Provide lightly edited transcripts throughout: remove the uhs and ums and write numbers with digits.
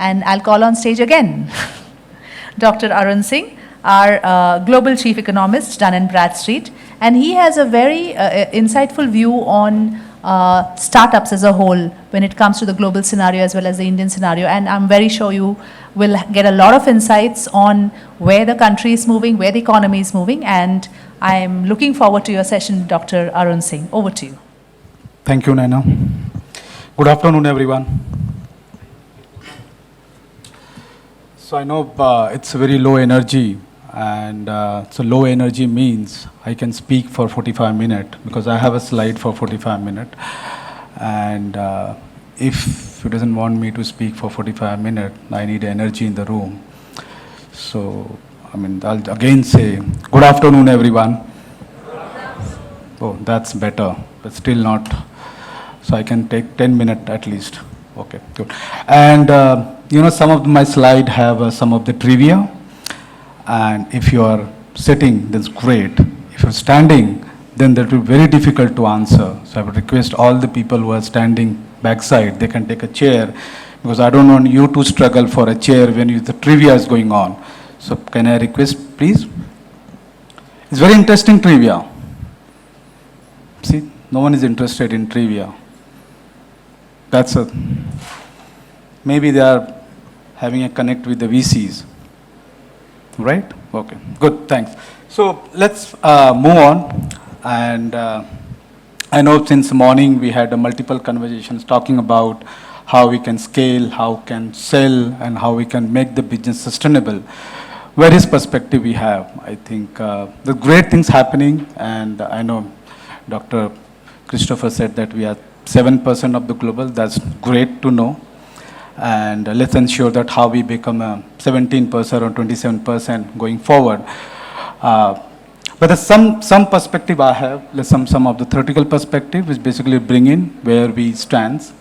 And I'll call on stage again Dr. Arun Singh, our Global Chief Economist, Dun & Bradstreet. And he has a very insightful view on startups as a whole when it comes to the global scenario as well as the Indian scenario. And I'm very sure you will get a lot of insights on where the country is moving, where the economy is moving. And I'm looking forward to your session, Dr. Arun Singh. Over to you. Thank you, Naina. Good afternoon, everyone. So I know it's very low energy, and so low energy means I can speak for 45 minutes because I have a slide for 45 minutes. And if he doesn't want me to speak for 45 minutes, I need energy in the room. So, I mean, I'll again say, good afternoon, everyone. Oh, that's better, but still not. So I can take 10 minutes at least. Okay, good. And, some of my slides have some of the trivia. And if you are sitting, that's great. If you're standing, then that will be very difficult to answer. So I would request all the people who are standing backside, they can take a chair, because I don't want you to struggle for a chair when the trivia is going on. So can I request, please? It's very interesting trivia. See, no one is interested in trivia. Maybe they are having a connect with the VCs. Right? Okay, good, thanks. So let's move on. And I know since morning we had multiple conversations talking about how we can scale, how we can sell, and how we can make the business sustainable. Various perspective we have. I think the great things happening, and I know Dr. Christopher said that we are 7% of the global. That's great to know. And let's ensure that how we become a 17% or 27% going forward. But there's some perspective I have, some of the theoretical perspective, which basically bring in where we stand.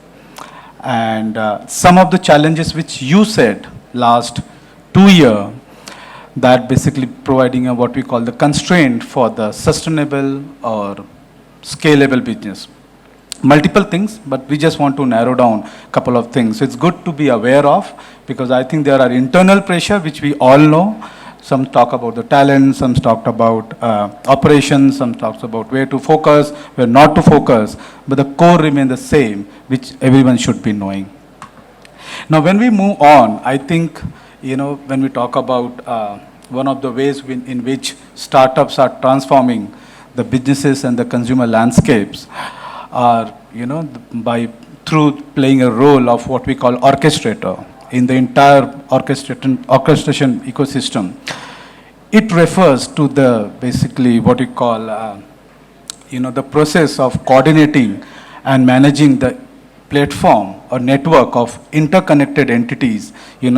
And some of the challenges which you said last 2 years, that basically providing a, what we call the constraint for the sustainable or scalable business. Multiple things, but we just want to narrow down a couple of things. So it's good to be aware of, because I think there are internal pressure, which we all know. Some talk about the talent, some talked about operations, some talks about where to focus, where not to focus, but the core remains the same, which everyone should be knowing. Now, when we move on, I think, when we talk about one of the ways in which startups are transforming the businesses and the consumer landscapes, are, through playing a role of what we call orchestrator in the entire orchestration ecosystem. It refers to the basically what we call, the process of coordinating and managing the platform or network of interconnected entities,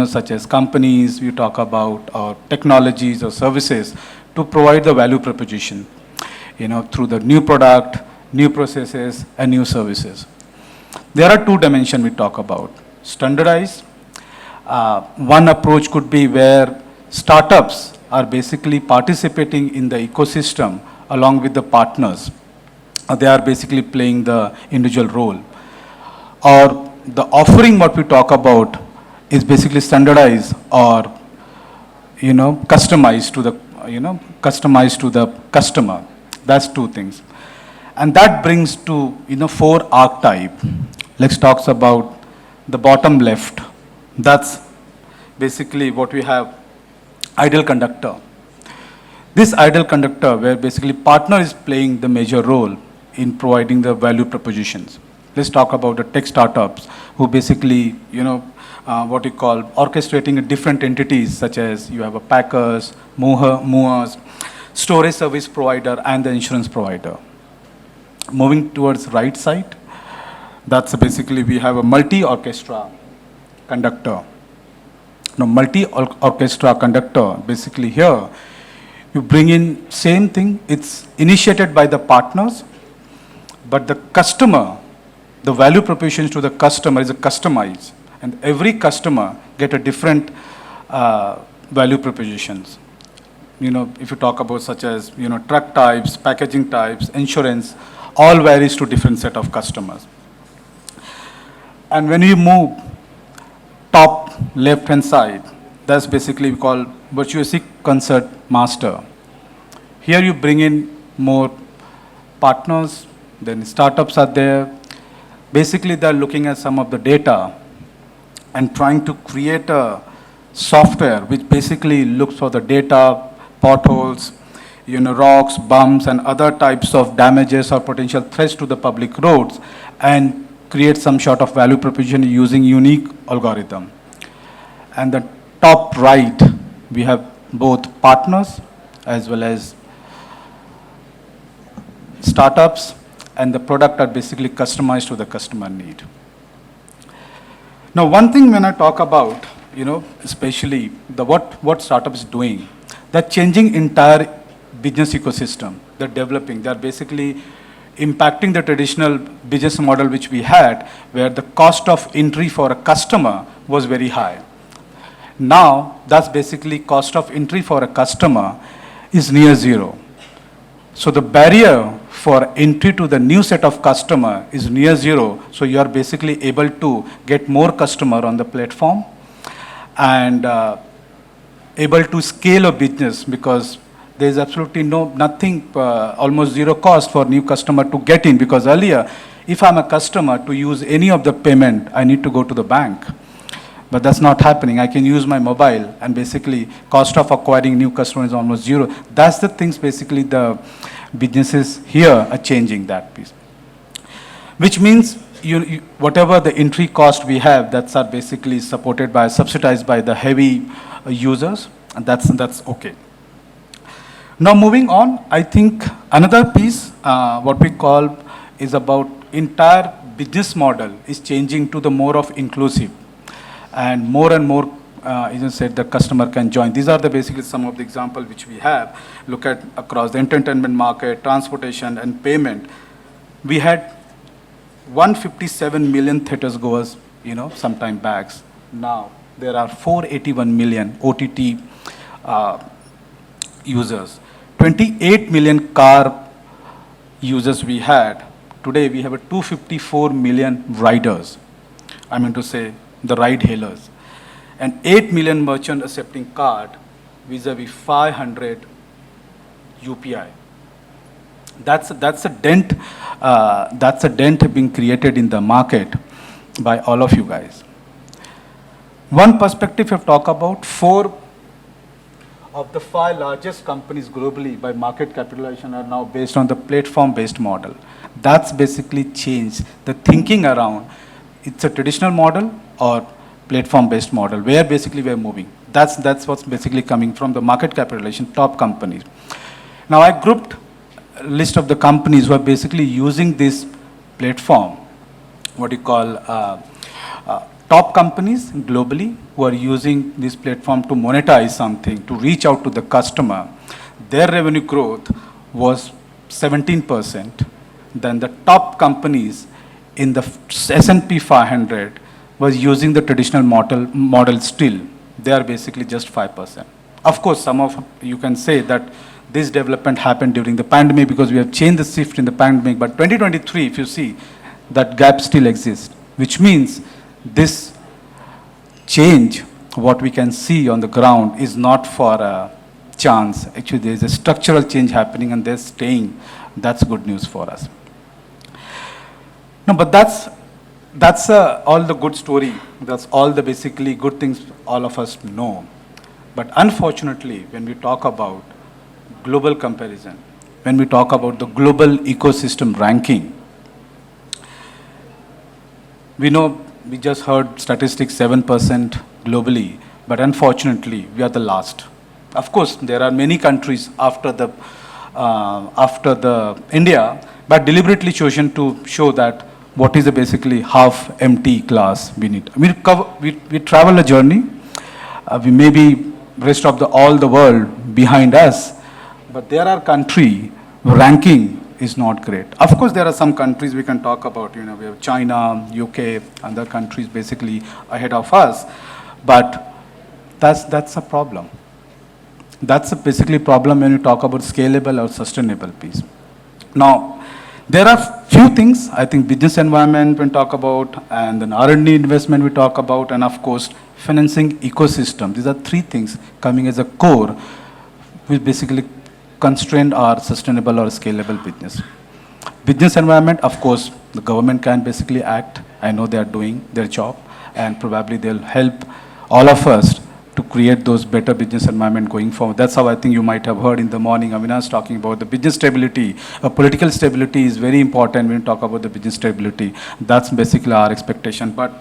such as companies we talk about, or technologies or services, to provide the value proposition, through the new product, new processes, and new services. There are two dimensions we talk about. Standardize. One approach could be where startups are basically participating in the ecosystem along with the partners. They are basically playing the individual role. Or the offering what we talk about is basically standardized or, customized to the customer. That's two things. And that brings to, 4 archetype. Let's talk about the bottom left. That's basically what we have, ideal conductor. This ideal conductor, where basically partner is playing the major role in providing the value propositions. Let's talk about the tech startups who basically, what we call orchestrating different entities, such as you have a packers, movers, storage service provider, and the insurance provider. Moving towards right side, that's basically we have a multi-orchestra conductor. Now, multi-orchestra conductor, basically here, you bring in same thing. It's initiated by the partners, but the customer, the value propositions to the customer is customized, and every customer get a different value propositions. If you talk about such as, truck types, packaging types, insurance, all varies to different set of customers. And when you move top left-hand side, that's basically we call virtuosic concert master. Here you bring in more partners, then startups are there. Basically, they're looking at some of the data and trying to create a software which basically looks for the data, potholes, rocks, bumps, and other types of damages or potential threats to the public roads, and create some sort of value proposition using unique algorithm. And the top right, we have both partners as well as startups, and the product are basically customized to the customer need. Now, one thing when I talk about, especially what startup is doing, they're changing entire business ecosystem. They're developing. They're basically impacting the traditional business model which we had, where the cost of entry for a customer was very high. Now, that's basically cost of entry for a customer is near zero. So the barrier for entry to the new set of customer is near zero. So you are basically able to get more customer on the platform and able to scale a business, because there is absolutely nothing, almost zero cost for new customer to get in. Because earlier, if I'm a customer to use any of the payment, I need to go to the bank. But that's not happening. I can use my mobile, and basically cost of acquiring new customers is almost zero. That's the things basically the businesses here are changing that piece. Which means whatever the entry cost we have, that's are basically supported by, subsidized by the heavy users, and that's okay. Now moving on, I think another piece, what we call is about entire business model is changing to the more of inclusive. And more, as I said, the customer can join. These are the basically some of the examples which we have. Look at across the entertainment market, transportation, and payment. We had 157 million theaters goers, some time back. Now there are 481 million OTT users. 28 million car users we had. Today we have a 254 million riders. I mean to say, the ride hailers, and 8 million merchant accepting card vis-a-vis 500 UPI. That's a dent. That's a dent being created in the market by all of you guys. One perspective you talk about, 4 of the 5 largest companies globally by market capitalization are now based on the platform-based model. That's basically changed the thinking around. It's a traditional model or platform-based model, where basically we're moving. That's what's basically coming from the market capitalization top companies. Now I grouped a list of the companies who are basically using this platform, what you call top companies globally who are using this platform to monetize something, to reach out to the customer. Their revenue growth was 17%. Then the top companies in the S&P 500 was using the traditional model still. They are basically just 5%. Of course, some of you can say that this development happened during the pandemic because we have changed the shift in the pandemic. But 2023, if you see, that gap still exists, which means this change, what we can see on the ground, is not for a chance. Actually, there is a structural change happening, and they're staying. That's good news for us. No, but that's all the good story. That's all the basically good things all of us know. But unfortunately, when we talk about global comparison, when we talk about the global ecosystem ranking, we know, we just heard statistics 7% globally, but unfortunately, we are the last. Of course, there are many countries after the India, but deliberately chosen to show that what is a basically half empty glass we need. We travel a journey. We may be rest of all the world behind us, but there are country ranking is not great. Of course, there are some countries we can talk about. We have China, UK, other countries basically ahead of us, but that's a problem. That's a basically problem when you talk about scalable or sustainable piece. Now, there are few things, I think business environment we talk about, and then R&D investment we talk about, and of course, financing ecosystem. These are three things coming as a core, which basically constrain our sustainable or scalable business. Business environment, of course, the government can basically act. I know they are doing their job, and probably they'll help all of us to create those better business environment going forward. That's how I think you might have heard in the morning, Avinash talking about the business stability. Political stability is very important when you talk about the business stability. That's basically our expectation. But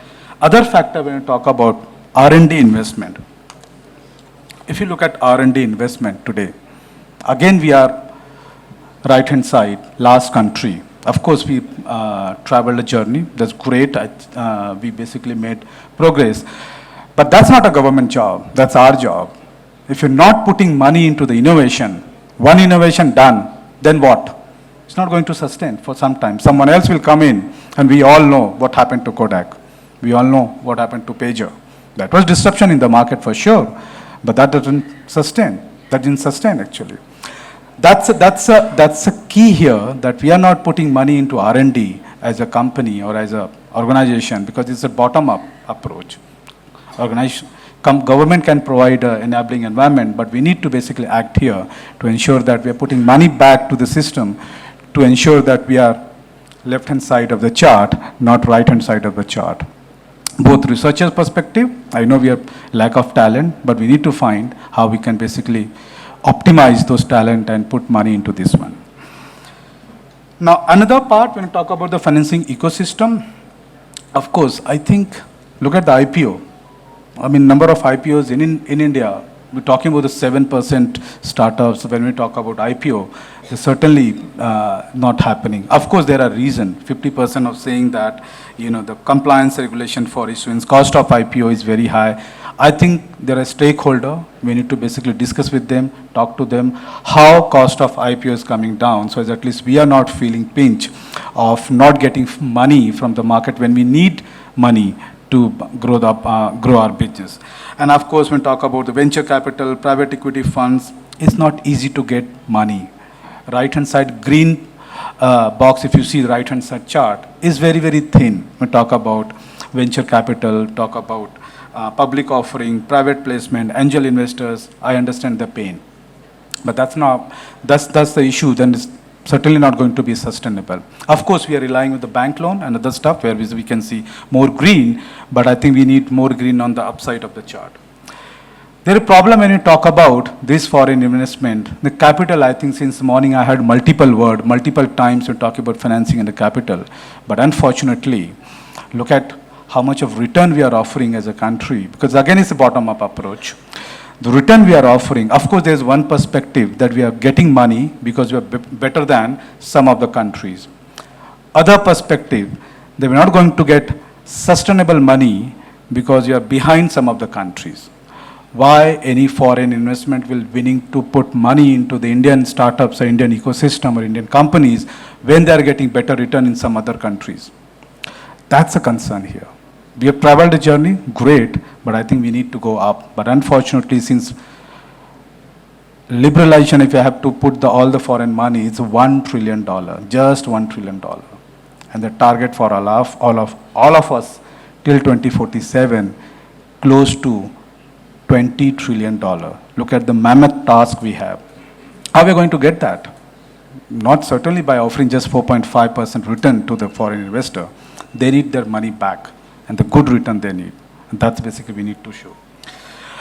other factor when you talk about R&D investment, if you look at R&D investment today, again we are right-hand side, last country. Of course, we traveled a journey. That's great. We basically made progress. But that's not a government job. That's our job. If you're not putting money into the innovation, one innovation done, then what? It's not going to sustain for some time. Someone else will come in, and we all know what happened to Kodak. We all know what happened to Pager. That was disruption in the market for sure, but that doesn't sustain. That didn't sustain actually. That's a key here, that we are not putting money into R&D as a company or as an organization, because it's a bottom-up approach. Government can provide an enabling environment, but we need to basically act here to ensure that we are putting money back to the system to ensure that we are left-hand side of the chart, not right-hand side of the chart. Both researchers' perspective, I know we have lack of talent, but we need to find how we can basically optimize those talent and put money into this one. Now, another part when we talk about the financing ecosystem, of course, I think, look at the IPO. I mean, number of IPOs in India, we're talking about the 7% startups. When we talk about IPO, it's certainly not happening. Of course, there are reasons. 50% of saying that, the compliance regulation for issuance, cost of IPO is very high. I think they're a stakeholder. We need to basically discuss with them, talk to them, how cost of IPO is coming down, so as at least we are not feeling pinch of not getting money from the market when we need money to grow our business. And of course, when we talk about the venture capital, private equity funds, it's not easy to get money. Right-hand side green box, if you see the right-hand side chart, is very, very thin. We talk about venture capital, talk about public offering, private placement, angel investors. I understand the pain, but that's the issue. Then it's certainly not going to be sustainable. Of course, we are relying on the bank loan and other stuff where we can see more green, but I think we need more green on the upside of the chart. There is a problem when you talk about this foreign investment. The capital, I think since morning I heard multiple times we talk about financing and the capital. But unfortunately, look at how much of return we are offering as a country, because again it's a bottom-up approach. The return we are offering, of course there's one perspective that we are getting money because we are better than some of the countries. Other perspective, that we're not going to get sustainable money because you are behind some of the countries. Why any foreign investment will willing to put money into the Indian startups or Indian ecosystem or Indian companies when they are getting better return in some other countries? That's a concern here. We have traveled a journey, great, but I think we need to go up. But unfortunately, since liberalization, if you have to put all the foreign money, it's $1 trillion, just $1 trillion. And the target for all of us till 2047, close to $20 trillion. Look at the mammoth task we have. How are we going to get that? Not certainly by offering just 4.5% return to the foreign investor. They need their money back and the good return they need. And that's basically we need to show.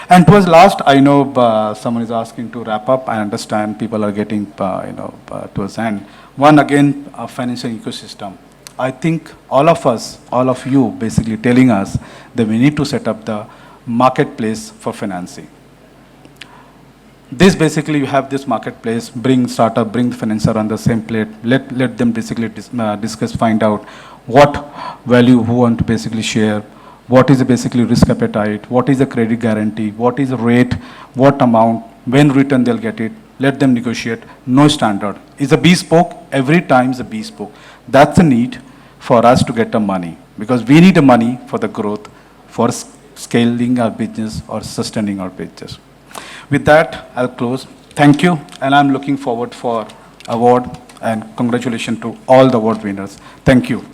And towards last, I know someone is asking to wrap up. I understand people are getting, towards the end. One, again, financial ecosystem. I think all of us, all of you, basically telling us that we need to set up the marketplace for financing. This basically, you have this marketplace, bring startup, bring the financer on the same plate, let them basically discuss, find out what value who want to basically share, what is the basically risk appetite, what is the credit guarantee, what is the rate, what amount, when return they'll get it, let them negotiate, no standard. It's a bespoke, every time is a bespoke. That's a need for us to get the money, because we need the money for the growth, for scaling our business or sustaining our business. With that, I'll close. Thank you, and I'm looking forward for award, and congratulations to all the award winners. Thank you.